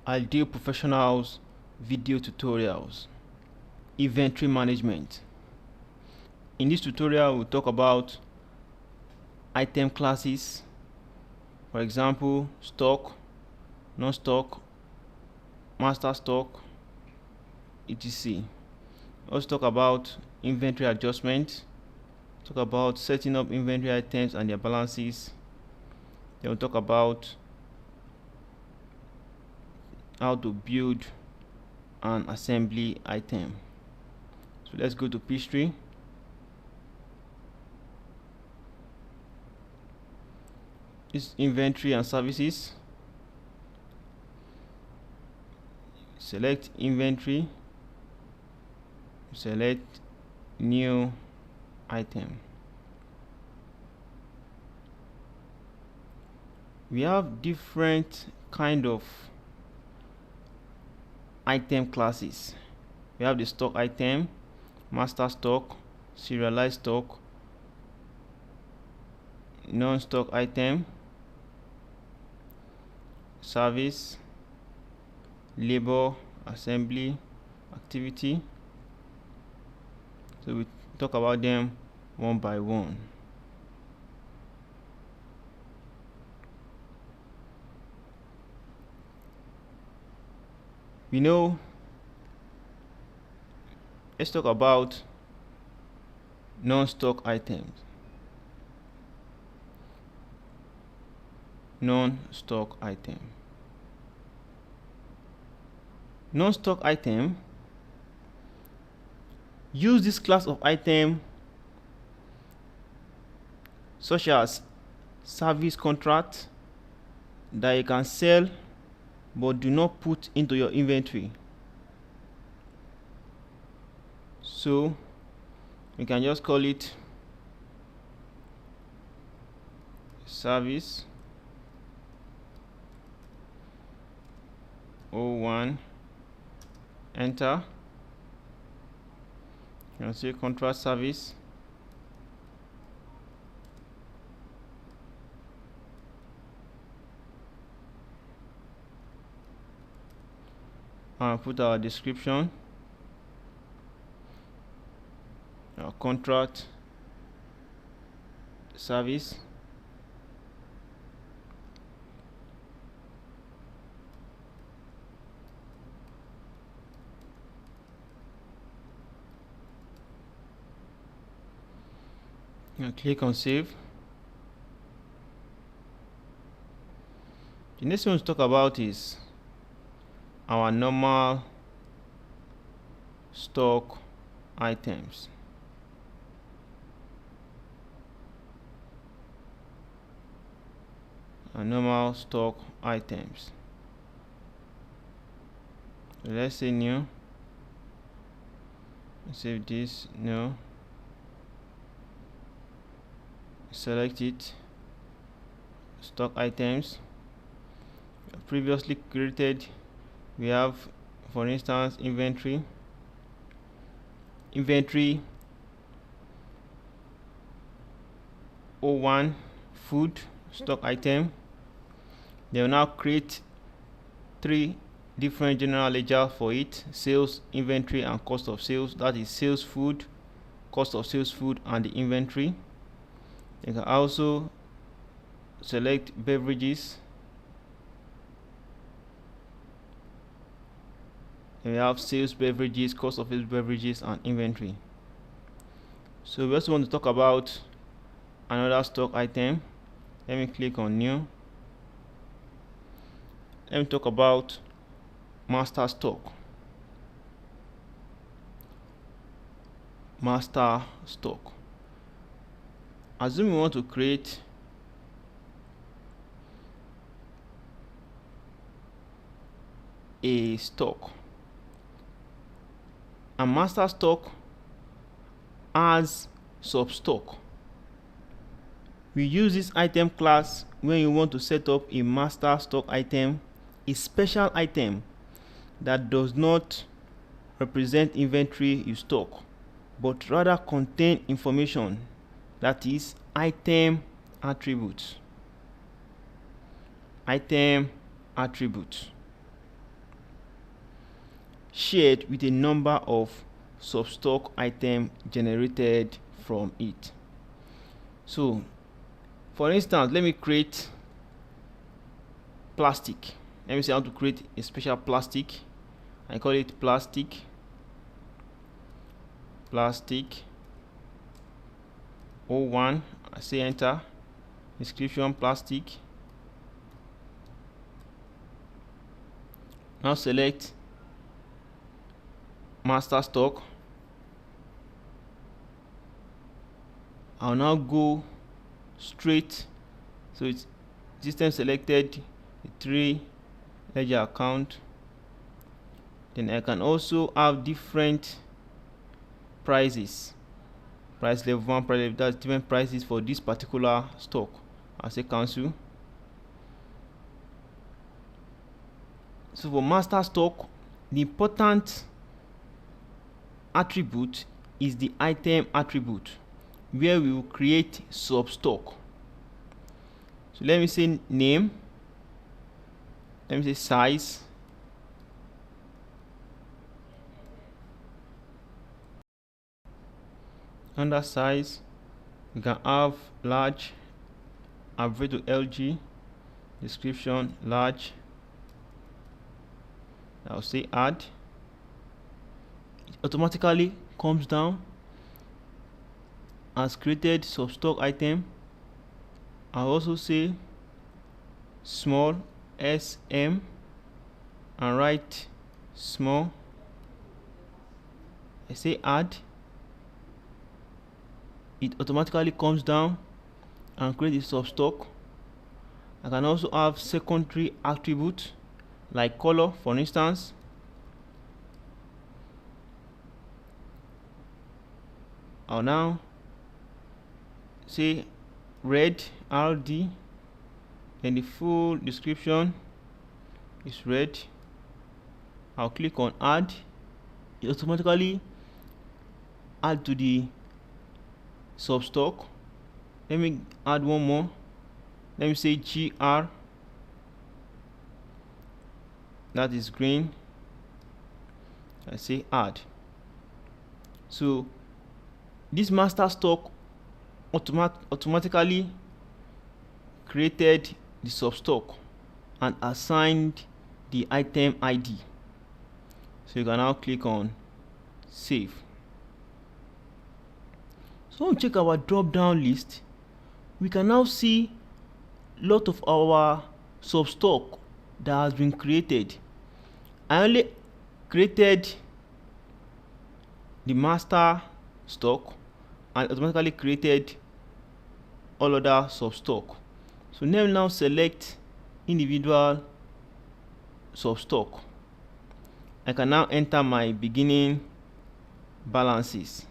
Ideal Professionals video tutorials. Inventory management. In this tutorial we'll talk about item classes, for example stock, non-stock, master stock, etc. Also talk about inventory adjustment, talk about setting up inventory items and their balances. Then we'll talk about how to build an assembly item. So let's go to Peachtree. This inventory and services. Select inventory, select new item. We have different kind of item classes. We have the stock item, master stock, serialized stock, non-stock item, service, labor, assembly, activity. So we talk about them one by one. We know, let's talk about non-stock items. Non-stock item. Non-stock item, use this class of item such as service contract that you can sell but do not put into your inventory. So you can just call it service 01, enter. You can say contract service, and put our description, our contract service, and click on save. The next one to talk about is our normal stock items. Our normal stock items. So let's say new. Save this, no. Select it. Stock items previously created. We have, for instance, inventory 01 food stock item. They will now create 3 different general ledger for it: sales, inventory, and cost of sales. That is sales food, cost of sales food, and the inventory. You can also select beverages. We have sales beverages, cost of sales beverages, and inventory. So we also want to talk about another stock item. Let me click on new. Let me talk about master stock. Master stock. Assume we want to create a stock. A master stock as substock. We use this item class when you want to set up a master stock item, a special item that does not represent inventory you stock, but rather contain information, that is item attributes. Item attributes. shared with a number of substock item generated from it. So for instance, let me create plastic. Let me say how to create a special plastic. I call it plastic 01. I say enter. Description plastic. Now select master stock. I'll now go straight, so it's system selected the 3 ledger account. Then I can also have different prices, price level 1, price level, that's different prices for this particular stock. I'll say cancel. So for master stock, the important attribute is the item attribute, where we will create substock. So let me say name, let me say size, under size we can have large, average to LG, description large. I'll say add. It automatically comes down as created substock item. I'll also say small SM and write small. I say add. It automatically comes down and creates a substock. I can also have secondary attributes like color, for instance. I'll now say red RD, then the full description is red. I'll click on add. It automatically add to the substock. Let me add one more. Let me say GR, that is green. I say add. So this master stock automatically created the substock and assigned the item ID. So you can now click on save. So when we check our drop down list, we can now see lot of our substock that has been created. I only created the master stock and automatically created all other substock. So let me now select individual substock. I can now enter my beginning balances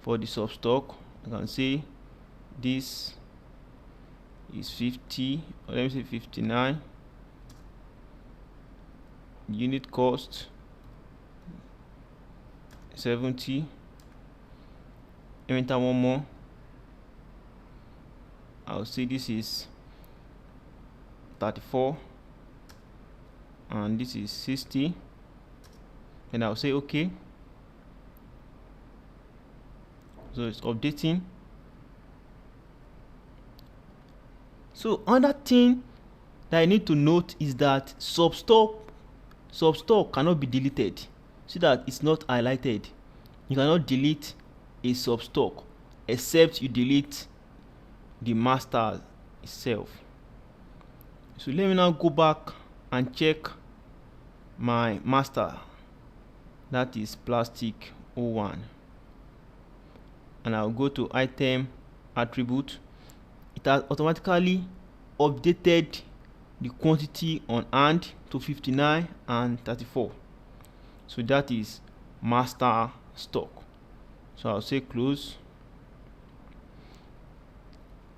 for the substock. I can say this is 50, or let me say 59. Unit cost 70. Enter one more. I'll say this is 34 and this is 60, and I'll say okay. So it's updating. So another thing that I need to note is that substock cannot be deleted. See that it's not highlighted. You cannot delete a substock except you delete the master itself. So let me now go back and check my master, that is plastic 01, and I'll go to item attribute. It has automatically updated the quantity on hand to 59 and 34. So that is master stock. So I'll say close.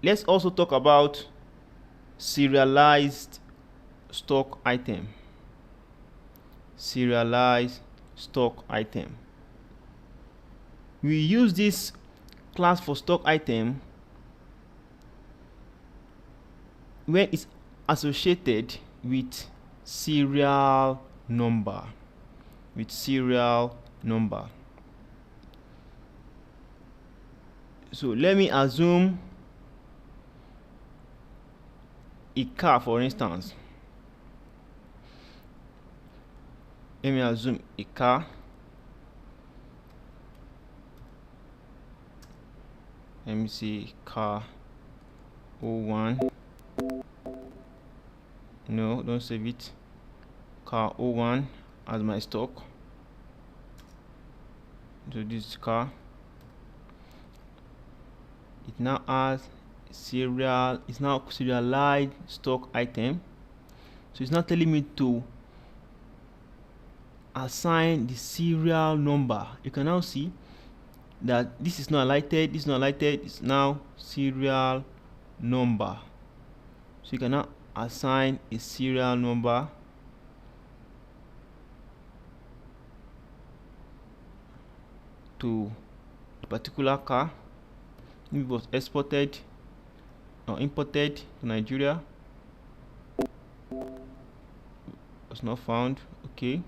Let's also talk about serialized stock item. Serialized stock item. We use this class for stock item when it's associated with serial number. with serial number. So let me assume a car, for instance. Let me assume a car. Let me see car 01. No, don't save it. Car 01 as my stock. So this car, it now has serial, it's now serialized stock item. So it's not telling me to assign the serial number. You can now see that this is not highlighted, this is not highlighted, it's now serial number. So you can now assign a serial number to a particular car. It was exported or imported to Nigeria, was not found. Okay,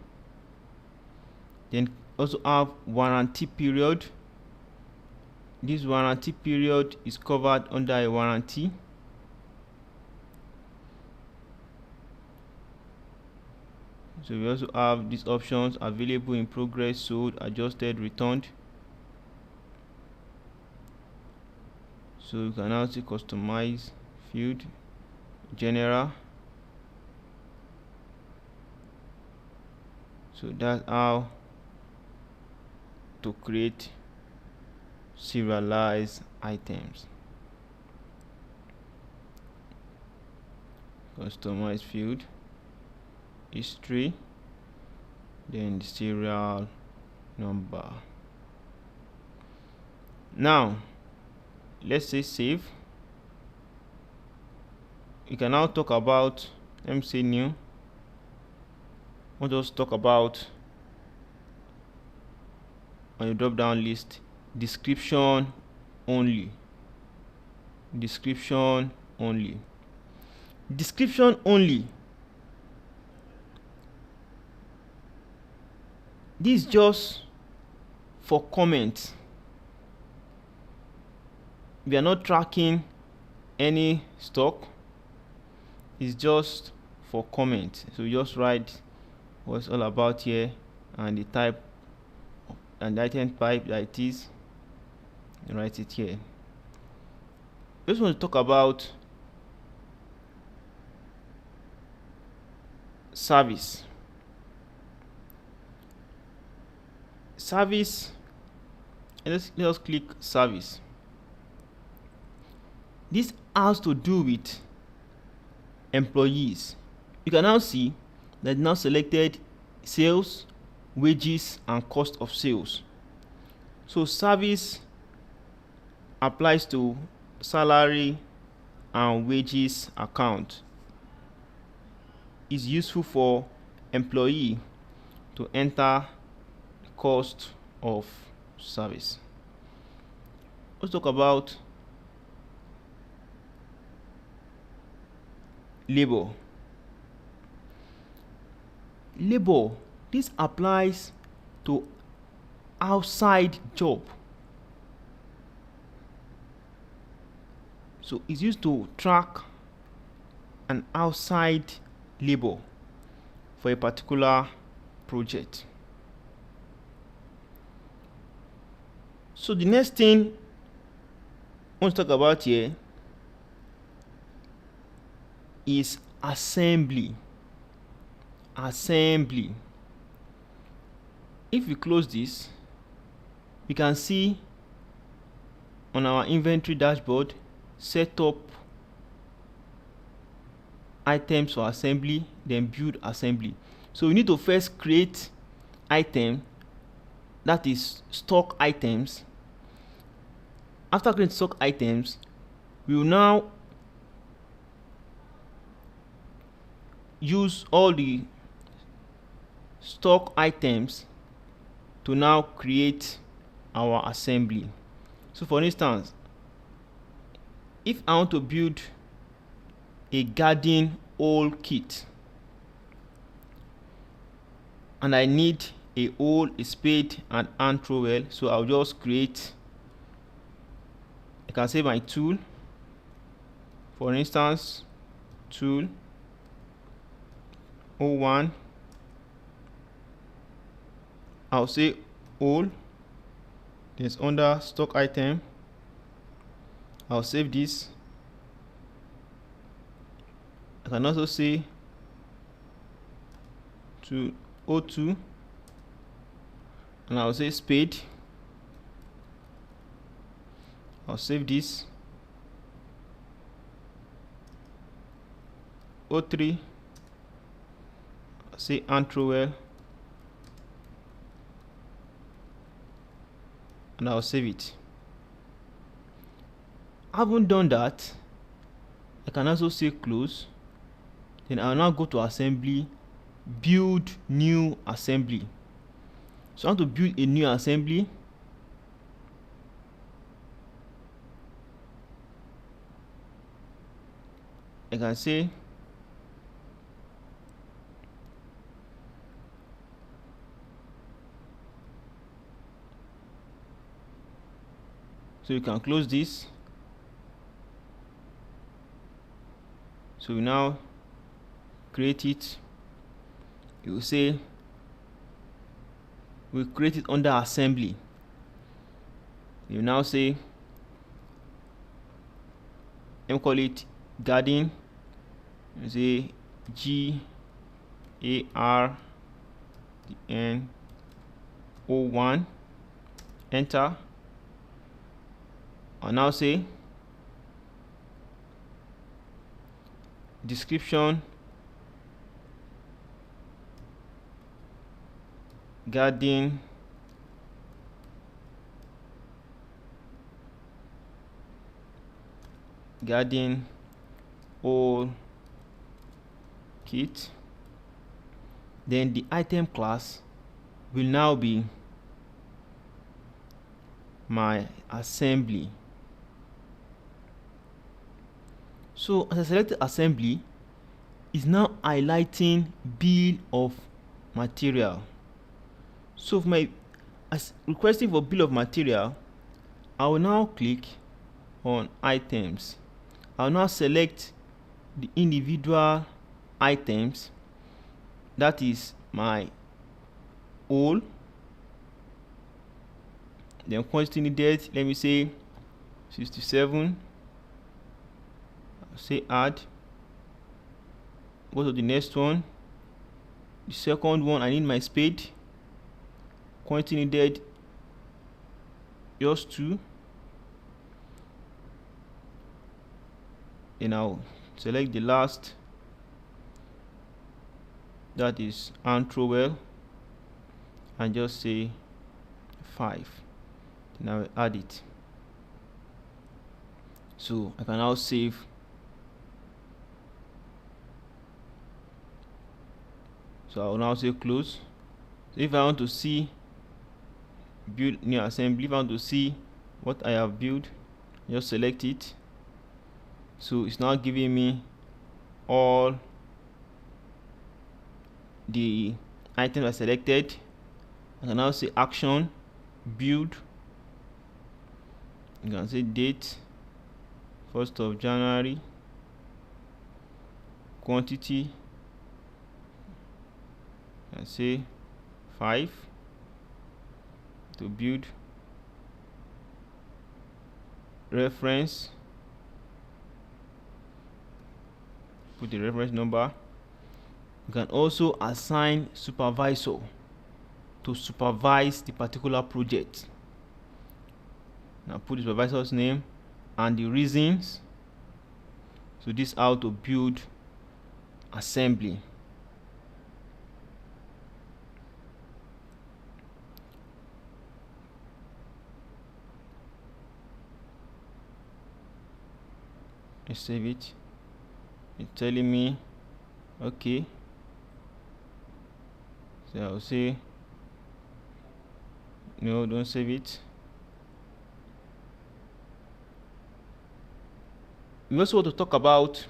then also have warranty period. This warranty period is covered under a warranty. So we also have these options: available, in progress, sold, adjusted, returned. So you can now see customize field, general. So that's how to create serialized items. Customize field, history, then the serial number. Now let's say save. We can now talk about, let me say new. We'll just talk about on the drop down list, description only. Description only. Description only. This is just for comment. We are not tracking any stock. It's just for comment. So you just write what's all about here and the type and the item type that it is. You write it here. We just want to talk about service. Service. And let's click service. This has to do with employees. You can now see that now selected sales, wages, and cost of sales. So service applies to salary and wages account. Is useful for employee to enter the cost of service. Let's talk about labor. Labor, this applies to outside job. So it's used to track an outside labor for a particular project. So the next thing I want to talk about here is assembly. Assembly. If we close this, we can see on our inventory dashboard, set up items for assembly, then build assembly. So we need to first create item, that is stock items. After creating stock items, we will now use all the stock items to now create our assembly. So for instance, if I want to build a garden hole kit and I need a hole, a spade, and hand trowel. So I'll just create, I can say my tool, for instance, tool 01. I'll say hole, there's under stock item. I'll save this. I can also say to 02, and I'll say spade. I'll save this. 03, I'll say hand trowel, and I'll save it. I haven't done that. I can also say close. Then I'll now go to assembly, build new assembly. So I want to build a new assembly. I can say so you can close this. So we now create it. You will say we create it under assembly. You now say, and call it garden. You say GARDN01. Enter. I'll now say description garden all kit. Then the item class will now be my assembly. So as I select assembly, is now highlighting bill of material. So for my requesting for bill of material, I will now click on items. I'll now select the individual items, that is my whole. Then quantity needed, let me say 67. I'll say add. Go to the next one. The second one, I need my spade. Quantity needed just 2. And I'll select the last, that is hand trowel, and just say 5. Now add it. So I can now save. So I will now say close. So if I want to see build new assembly, if I want to see what I have built, just select it. So it's now giving me all the items I selected. I can now say action, build. You can say date, 1st of January, quantity, and say 5 to build, reference, put the reference number. You can also assign supervisor to supervise the particular project. Now put the supervisor's name and the reasons. So this is how to build assembly. Let's save it. It's telling me okay. So I'll say no, don't save it. We also want to talk about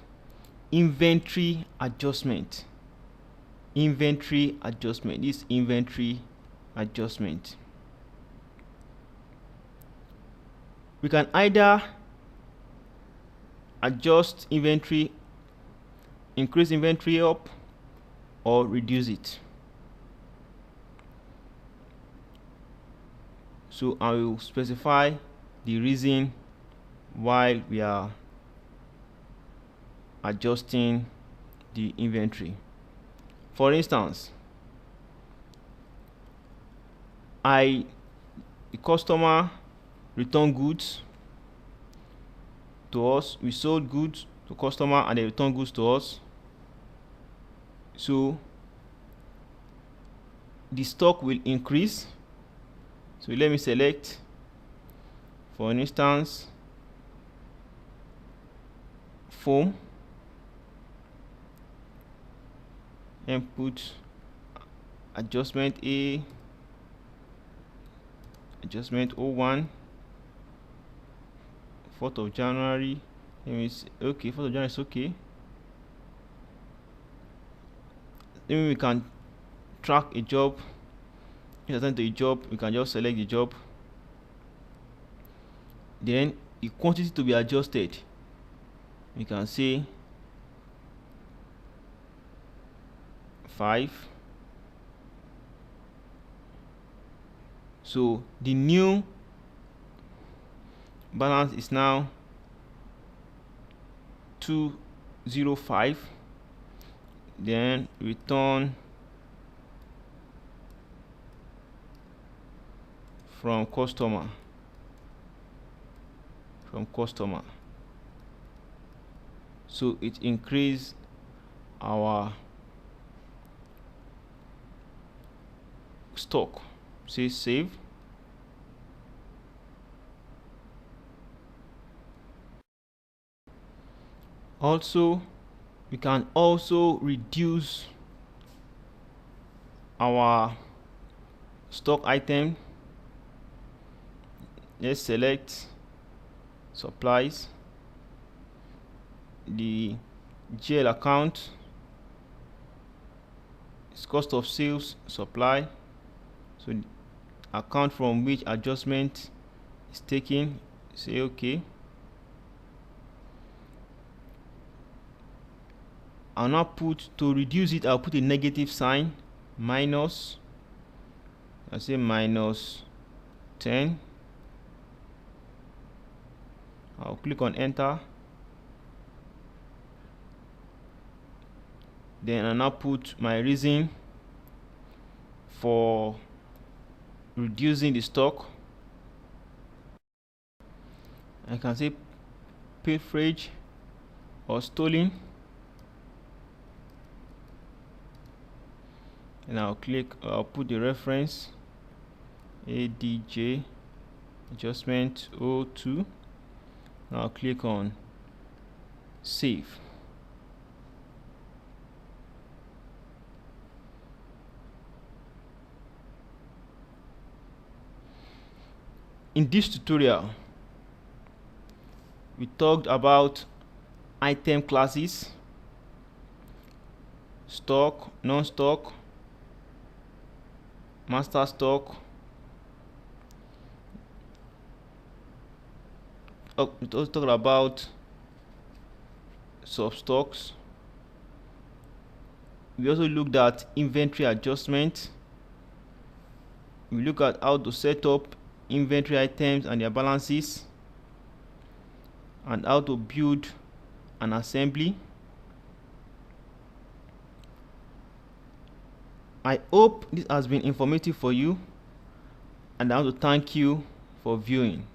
inventory adjustment. Inventory adjustment. This inventory adjustment. We can either adjust inventory, increase inventory up, or reduce it. So I will specify the reason why we are adjusting the inventory. For instance, the customer returned goods to us. We sold goods to customer and they returned goods to us. So the stock will increase. So let me select, for instance, foam, and put adjustment A, adjustment 01, 4th of January. Okay, 4th of January is okay. Then we can track a job. If it's assigned to a job, we can just select the job. Then the quantity to be adjusted, we can say 5. So the new balance is now 205. Then return from customer. So it increased our stock. Say save. Also, we can also reduce our stock item. Let's select supplies, the GL account, its cost of sales supply, so the account from which adjustment is taken. Say okay. I'll now put, to reduce it, I'll put a negative sign, minus. I say minus 10. I'll click on enter. Then I'll now put my reason for reducing the stock. I can say pilferage or stolen. And I'll put the reference ADJ adjustment 02. Now click on save. In this tutorial, we talked about item classes, stock, non-stock, master stock. We also talked about substocks. We also looked at inventory adjustment. We look at how to set up inventory items and their balances, and how to build an assembly. I hope this has been informative for you, and I want to thank you for viewing.